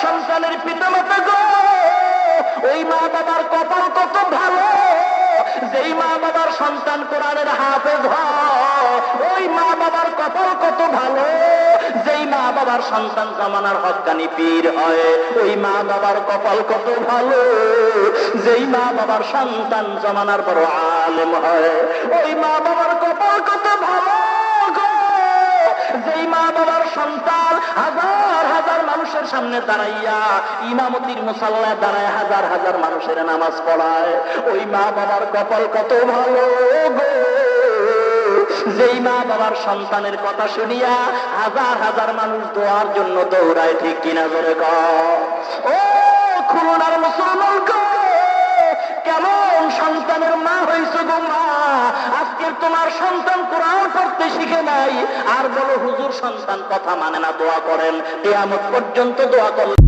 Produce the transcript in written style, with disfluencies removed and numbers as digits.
সন্তানের পিতামাতা গো, ওই মা বাবার কপাল কত ভালো, যেই মা বাবার সন্তান কোরআনের হাফেজ হয়, ওই মা বাবার কপাল কত ভালো, যেই মা বাবার সন্তান জামানার হক্কানি পীর হয়, ওই মা বাবার কপাল কত ভালো, যেই মা বাবার সন্তান জামানার বড় আলেম হয়, ওই মা বাবার কপাল কত ভালো গো, যেই মা বাবার সন্তান হাজার হাজার মানুষের সামনে দাঁড়াইয়া ইমামতির মুসাল্লায় দাঁড়ায় হাজার হাজার মানুষের নামাজ পড়ায়, ওই মা বাবার কপাল কত ভালো গো, যেই মা বাবার সন্তানের কথা শুনিয়া হাজার হাজার মানুষ দোয়ার জন্য দৌড়ায়, ঠিক কিনা জোরে কও। ও খুলনার মুসলমান গো, কেমন সন্তানের মা হইছো গো মা, আজকের তোমার সন্তান কোরআন পড়তে শিখে নাই, আর বলো হুজুর সন্তান কথা মানে না, দোয়া করেন, কিয়ামত পর্যন্ত দোয়া করলেন।